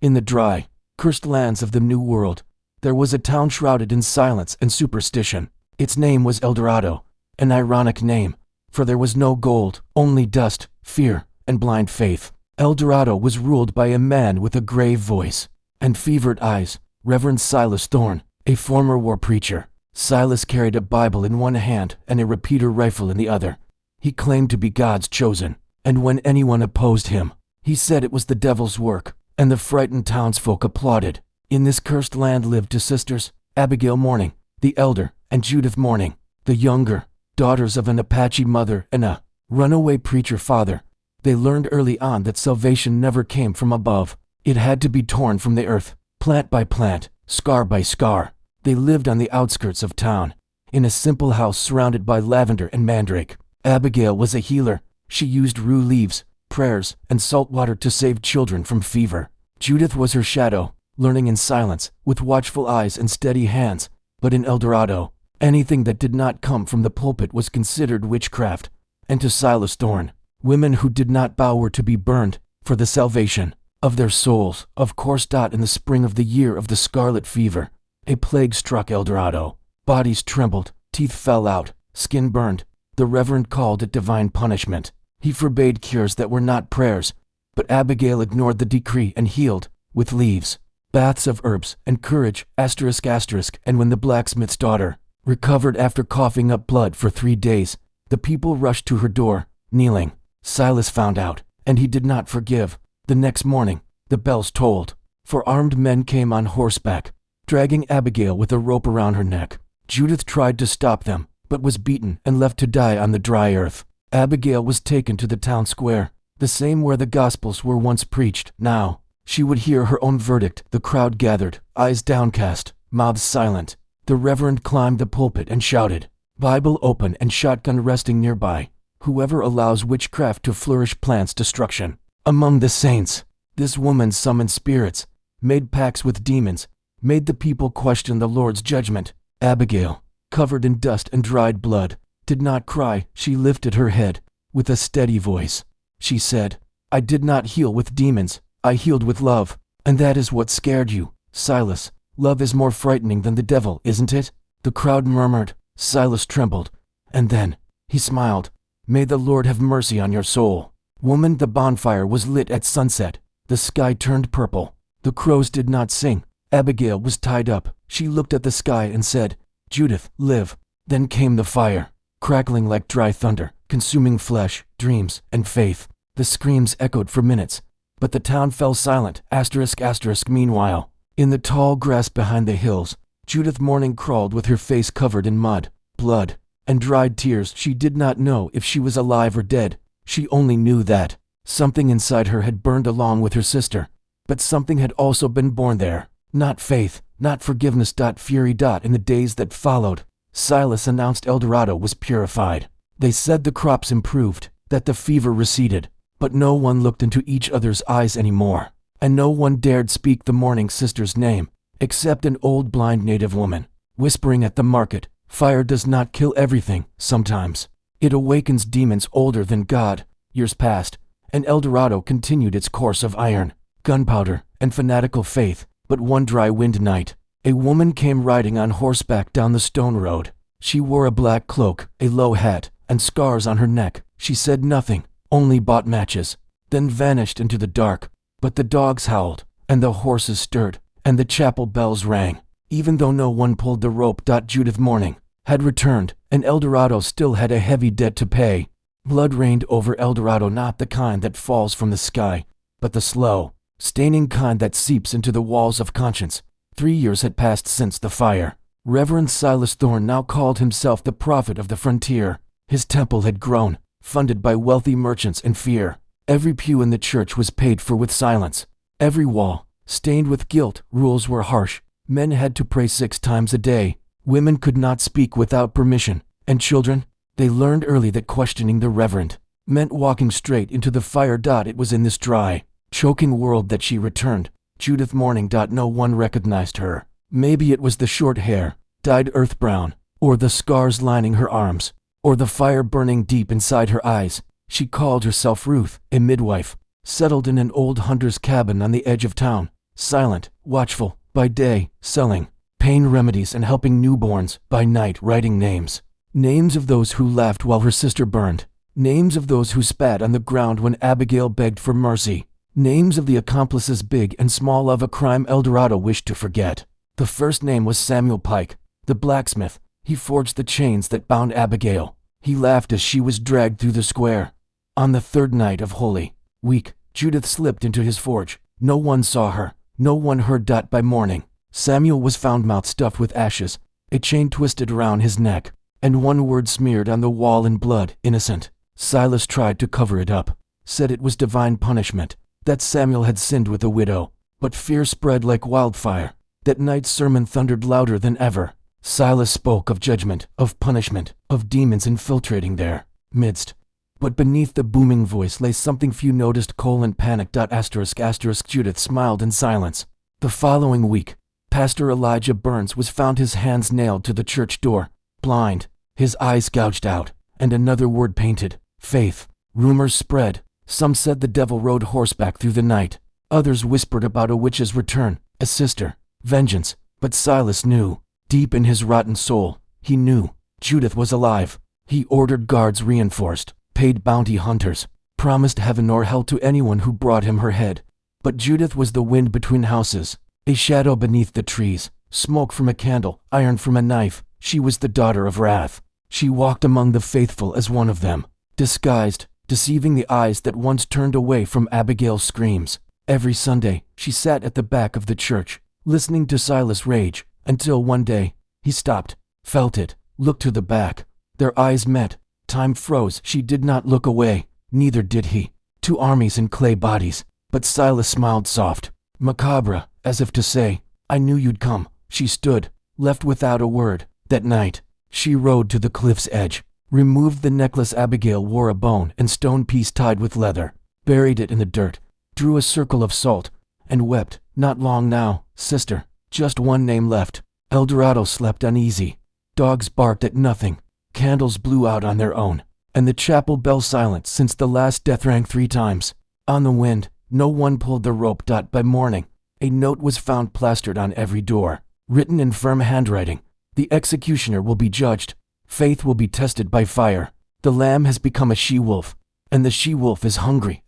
In the dry, cursed lands of the New World, there was a town shrouded in silence and superstition. Its name was El Dorado, an ironic name, for there was no gold, only dust, fear, and blind faith. El Dorado was ruled by a man with a grave voice and fevered eyes, Reverend Silas Thorne, a former war preacher. Silas carried a Bible in one hand and a repeater rifle in the other. He claimed to be God's chosen, and when anyone opposed him, he said it was the devil's work, and the frightened townsfolk applauded. In this cursed land lived two sisters, Abigail Mourning, the elder, and Judith Mourning, the younger, daughters of an Apache mother and a runaway preacher father. They learned early on that salvation never came from above. It had to be torn from the earth, plant by plant, scar by scar. They lived on the outskirts of town, in a simple house surrounded by lavender and mandrake. Abigail was a healer. She used rue leaves, prayers, and salt water to save children from fever. Judith was her shadow, learning in silence, with watchful eyes and steady hands. But in El Dorado, anything that did not come from the pulpit was considered witchcraft. And to Silas Thorne, women who did not bow were to be burned, for the salvation of their souls. Of course, in the spring of the year of the scarlet fever, a plague struck El Dorado. Bodies trembled, teeth fell out, skin burned. The Reverend called it divine punishment. He forbade cures that were not prayers, but Abigail ignored the decree and healed, with leaves, baths of herbs, and courage, ***, and when the blacksmith's daughter recovered after coughing up blood for 3 days, the people rushed to her door, kneeling. Silas found out, and he did not forgive. The next morning, the bells tolled, for armed men came on horseback, dragging Abigail with a rope around her neck. Judith tried to stop them, but was beaten and left to die on the dry earth. Abigail was taken to the town square, the same where the Gospels were once preached. Now, she would hear her own verdict. The crowd gathered, eyes downcast, mouths silent. The Reverend climbed the pulpit and shouted, Bible open and shotgun resting nearby. Whoever allows witchcraft to flourish plants destruction. Among the saints, this woman summoned spirits, made pacts with demons, made the people question the Lord's judgment. Abigail, covered in dust and dried blood, did not cry. She lifted her head. With a steady voice, she said, I did not heal with demons, I healed with love. And that is what scared you, Silas. Love is more frightening than the devil, isn't it? The crowd murmured. Silas trembled. And then, he smiled. May the Lord have mercy on your soul. Woman, the bonfire was lit at sunset. The sky turned purple. The crows did not sing. Abigail was tied up. She looked at the sky and said, Judith, live. Then came the fire, crackling like dry thunder, consuming flesh, dreams, and faith. The screams echoed for minutes, but the town fell silent. ***. Meanwhile, in the tall grass behind the hills, Judith Mourning crawled with her face covered in mud, blood, and dried tears. She did not know if she was alive or dead. She only knew that something inside her had burned along with her sister, but something had also been born there. Not faith, not forgiveness. Fury. In the days that followed, Silas announced El Dorado was purified. They said the crops improved, that the fever receded, but no one looked into each other's eyes anymore, and no one dared speak the mourning sister's name, except an old blind native woman, whispering at the market, fire does not kill everything. Sometimes it awakens demons older than God. Years passed, and El Dorado continued its course of iron, gunpowder, and fanatical faith. But one dry wind night, a woman came riding on horseback down the stone road. She wore a black cloak, a low hat, and scars on her neck. She said nothing, only bought matches, then vanished into the dark. But the dogs howled, and the horses stirred, and the chapel bells rang. Even though no one pulled the rope. Judith Mourning had returned, and El Dorado still had a heavy debt to pay. Blood rained over El Dorado, not the kind that falls from the sky, but the slow, staining kind that seeps into the walls of conscience. 3 years had passed since the fire. Reverend Silas Thorne now called himself the prophet of the frontier. His temple had grown, funded by wealthy merchants and fear. Every pew in the church was paid for with silence. Every wall, stained with guilt. Rules were harsh. Men had to pray 6 times a day. Women could not speak without permission. And children, they learned early that questioning the reverend meant walking straight into the fire. It was in this dry, choking world that she returned. Judith Mourning. No one recognized her. Maybe it was the short hair, dyed earth brown, or the scars lining her arms, or the fire burning deep inside her eyes. She called herself Ruth, a midwife, settled in an old hunter's cabin on the edge of town. silent, watchful, by day, selling pain remedies and helping newborns, by night writing names. Names of those who laughed while her sister burned. Names of those who spat on the ground when Abigail begged for mercy. Names of the accomplices big and small of a crime Eldorado wished to forget. The first name was Samuel Pike, the blacksmith. He forged the chains that bound Abigail. He laughed as she was dragged through the square. On the third night of Holy Week, Judith slipped into his forge. No one saw her. No one heard. By morning, Samuel was found mouth stuffed with ashes, a chain twisted around his neck, and one word smeared on the wall in blood, innocent. Silas tried to cover it up, said it was divine punishment, that Samuel had sinned with a widow, but fear spread like wildfire. That night's sermon thundered louder than ever. Silas spoke of judgment, of punishment, of demons infiltrating their midst. But beneath the booming voice lay something few noticed: panic. Judith smiled in silence. The following week, Pastor Elijah Burns was found, his hands nailed to the church door, blind, his eyes gouged out, and another word painted: faith. Rumors spread. Some said the devil rode horseback through the night. Others whispered about a witch's return, a sister, vengeance. But Silas knew, deep in his rotten soul, he knew Judith was alive. He ordered guards reinforced, paid bounty hunters, promised heaven or hell to anyone who brought him her head. But Judith was the wind between houses, a shadow beneath the trees, smoke from a candle, iron from a knife. She was the daughter of wrath. She walked among the faithful as one of them, disguised, deceiving the eyes that once turned away from Abigail's screams. Every Sunday, she sat at the back of the church, listening to Silas rage, until one day, he stopped, felt it, looked to the back. Their eyes met. Time froze. She did not look away, neither did he. Two armies in clay bodies, but Silas smiled soft, macabre, as if to say, I knew you'd come. She stood, left without a word. That night, she rode to the cliff's edge, removed the necklace Abigail wore, a bone and stone piece tied with leather, buried it in the dirt, drew a circle of salt, and wept. Not long now, sister, just one name left. Eldorado slept uneasy. Dogs barked at nothing. Candles blew out on their own, and the chapel bell silent since the last death rang 3 times. On the wind, no one pulled the rope. By morning, a note was found plastered on every door, written in firm handwriting. The executioner will be judged. Faith will be tested by fire. The lamb has become a she-wolf, and the she-wolf is hungry.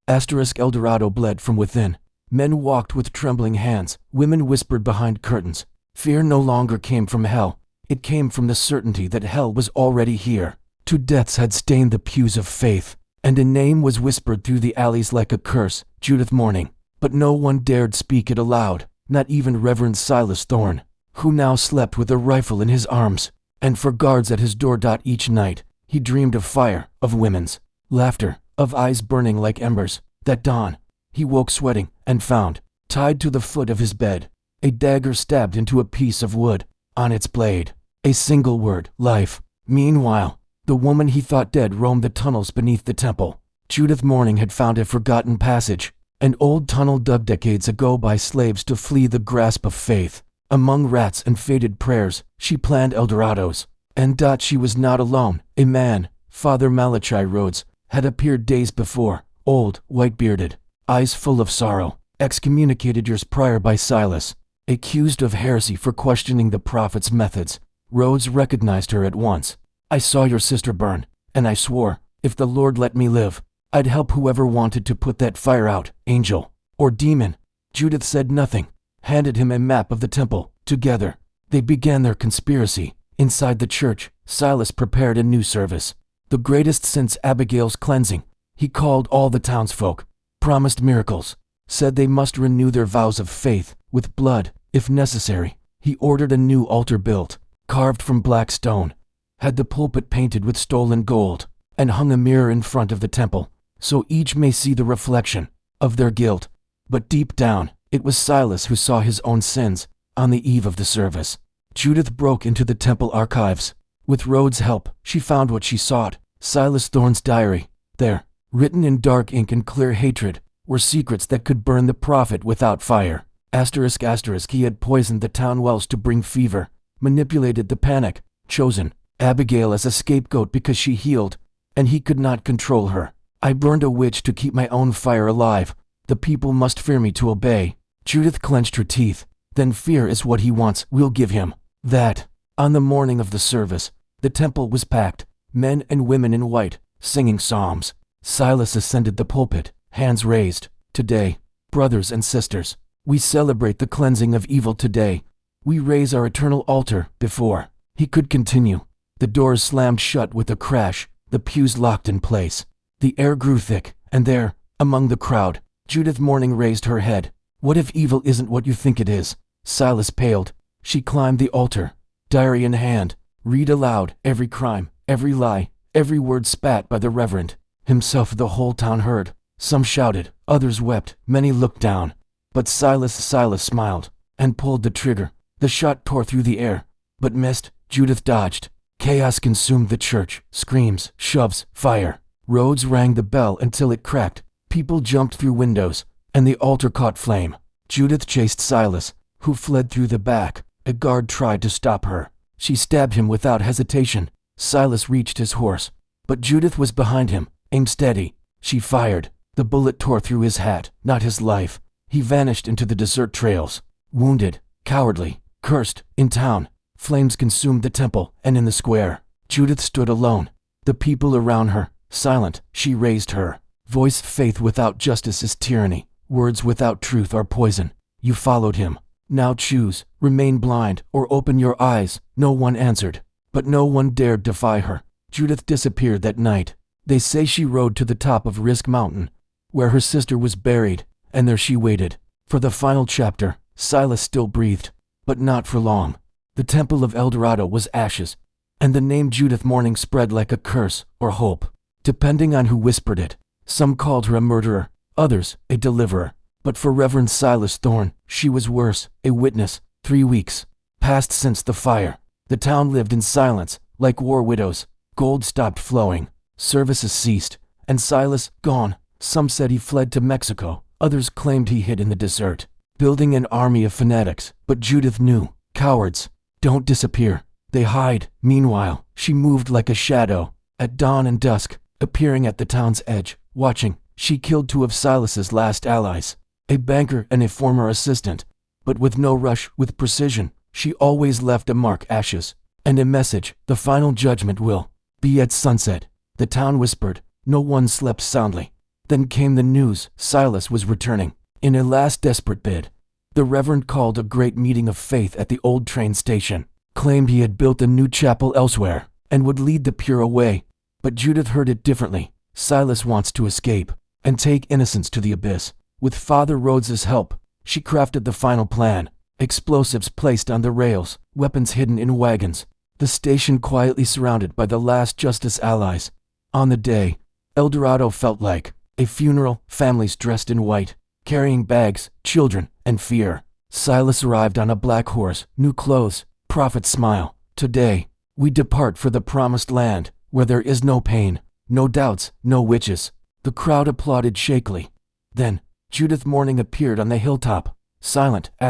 Eldorado bled from within. Men walked with trembling hands. Women whispered behind curtains. Fear no longer came from hell. It came from the certainty that hell was already here. 2 deaths had stained the pews of faith, and a name was whispered through the alleys like a curse: Judith Mourning. But no one dared speak it aloud, not even Reverend Silas Thorne, who now slept with a rifle in his arms, and for guards at his door. Each night, he dreamed of fire, of women's laughter, of eyes burning like embers. That dawn, he woke sweating, and found, tied to the foot of his bed, a dagger stabbed into a piece of wood. On its blade, a single word: life. Meanwhile, the woman he thought dead roamed the tunnels beneath the temple. Judith Mourning had found a forgotten passage, an old tunnel dug decades ago by slaves to flee the grasp of faith. Among rats and faded prayers, she planned Eldorados. And she was not alone. A man, Father Malachi Rhodes, had appeared days before, old, white-bearded, eyes full of sorrow, excommunicated years prior by Silas, accused of heresy for questioning the prophet's methods. Rhodes recognized her at once. I saw your sister burn, and I swore, if the Lord let me live, I'd help whoever wanted to put that fire out, angel or demon. Judith said nothing, handed him a map of the temple. Together, they began their conspiracy. Inside the church, Silas prepared a new service, the greatest since Abigail's cleansing. He called all the townsfolk, promised miracles, said they must renew their vows of faith, with blood, if necessary. He ordered a new altar built, carved from black stone, had the pulpit painted with stolen gold, and hung a mirror in front of the temple, so each may see the reflection of their guilt. But deep down, it was Silas who saw his own sins. On the eve of the service, Judith broke into the temple archives. With Rhodes' help, she found what she sought: Silas Thorne's diary. There, written in dark ink and clear hatred, were secrets that could burn the prophet without fire. He had poisoned the town wells to bring fever, manipulated the panic, chosen Abigail as a scapegoat because she healed, and he could not control her. I burned a witch to keep my own fire alive. The people must fear me to obey. Judith clenched her teeth. Then fear is what he wants, we'll give him that. On the morning of the service, the temple was packed, men and women in white, singing psalms. Silas ascended the pulpit, hands raised. Today, brothers and sisters, we celebrate the cleansing of evil today. We raise our eternal altar before. He could continue. The doors slammed shut with a crash, the pews locked in place. The air grew thick, and there, among the crowd, Judith Mourning raised her head. What if evil isn't what you think it is? Silas paled. She climbed the altar, diary in hand. Read aloud every crime, every lie, every word spat by the reverend. Himself the whole town heard. Some shouted, others wept, many looked down. But Silas smiled, and pulled the trigger. The shot tore through the air, but missed. Judith dodged. Chaos consumed the church. Screams, shoves, fire. Rhodes rang the bell until it cracked. People jumped through windows, and the altar caught flame. Judith chased Silas, who fled through the back. A guard tried to stop her. She stabbed him without hesitation. Silas reached his horse, but Judith was behind him, aimed steady. She fired. The bullet tore through his hat, not his life. He vanished into the desert trails. Wounded, cowardly, cursed, in town. Flames consumed the temple and in the square. Judith stood alone. The people around her, silent. She raised her voice. Faith without justice is tyranny. Words without truth are poison. You followed him. Now choose, remain blind or open your eyes. No one answered, but no one dared defy her. Judith disappeared that night. They say she rode to the top of Risk Mountain, where her sister was buried, and there she waited for the final chapter. Silas still breathed, but not for long. The temple of El Dorado was ashes, and the name Judith Mourning spread like a curse or hope, depending on who whispered it. Some called her a murderer, others a deliverer. But for Reverend Silas Thorne, she was worse, a witness. 3 weeks passed since the fire. The town lived in silence, like war widows. Gold stopped flowing. Services ceased, and Silas gone. Some said he fled to Mexico. Others claimed he hid in the desert, building an army of fanatics. But Judith knew, cowards don't disappear. They hide. Meanwhile, she moved like a shadow, at dawn and dusk, appearing at the town's edge, watching. She killed 2 of Silas's last allies, a banker and a former assistant. But with no rush, with precision, she always left a mark, ashes, and a message. The final judgment will be at sunset. The town whispered. No one slept soundly. Then came the news. Silas was returning. In a last desperate bid, the Reverend called a great meeting of faith at the old train station, claimed he had built a new chapel elsewhere, and would lead the pure away. But Judith heard it differently. Silas wants to escape, and take innocence to the abyss. With Father Rhodes's help, she crafted the final plan. Explosives placed on the rails, weapons hidden in wagons. The station quietly surrounded by the last Justice allies. On the day, El Dorado felt like a funeral. Families dressed in white, carrying bags, children, and fear. Silas arrived on a black horse, new clothes. Prophet smile. Today, we depart for the promised land, where there is no pain, no doubts, no witches. The crowd applauded shakily. Then, Judith Mourning appeared on the hilltop, silent, ***,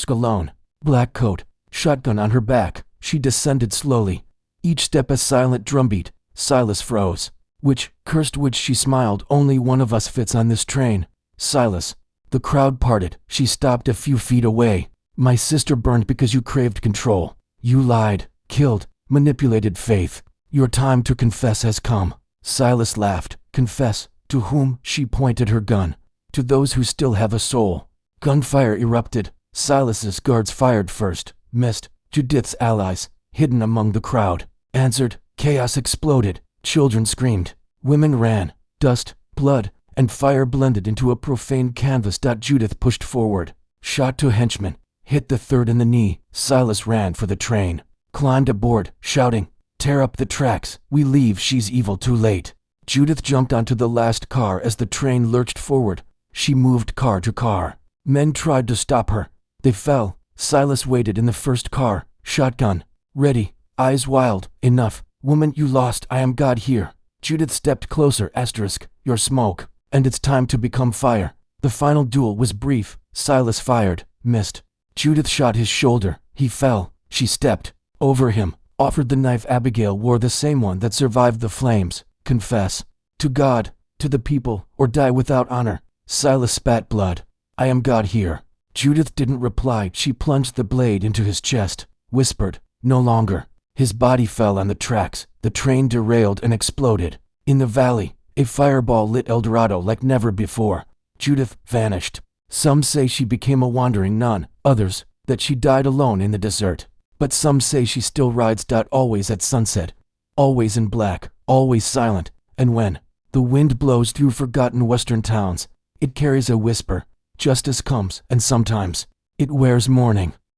alone. Black coat, shotgun on her back. She descended slowly, each step a silent drumbeat. Silas froze. Which, cursed witch, she smiled. Only one of us fits on this train. Silas. The crowd parted. She stopped a few feet away. My sister burned because you craved control. You lied, killed, manipulated faith. Your time to confess has come. Silas laughed. Confess. To whom? She pointed her gun. To those who still have a soul. Gunfire erupted. Silas's guards fired first, missed. Judith's allies, hidden among the crowd, answered. Chaos exploded. Children screamed. Women ran. Dust, blood, and fire blended into a profane canvas. Judith pushed forward, shot 2 henchmen, hit the third in the knee. Silas ran for the train, climbed aboard, shouting, tear up the tracks. We leave. She's evil. Too late. Judith jumped onto the last car as the train lurched forward. She moved car to car. Men tried to stop her. They fell. Silas waited in the first car, shotgun, ready, eyes wild. Enough. Woman, you lost. I am God here. Judith stepped closer, ***, your smoke, and it's time to become fire. The final duel was brief. Silas fired, missed. Judith shot his shoulder. He fell. She stepped over him, offered the knife. Abigail wore the same one that survived the flames. Confess. To God, to the people, or die without honor. Silas spat blood. I am God here. Judith didn't reply. She plunged the blade into his chest, whispered, "No longer." His body fell on the tracks. The train derailed and exploded. In the valley, a fireball lit El Dorado like never before. Judith vanished. Some say she became a wandering nun, others, that she died alone in the desert. But some say she still rides. Always at sunset, always in black, always silent, and when the wind blows through forgotten western towns, it carries a whisper. Justice comes, and sometimes it wears mourning.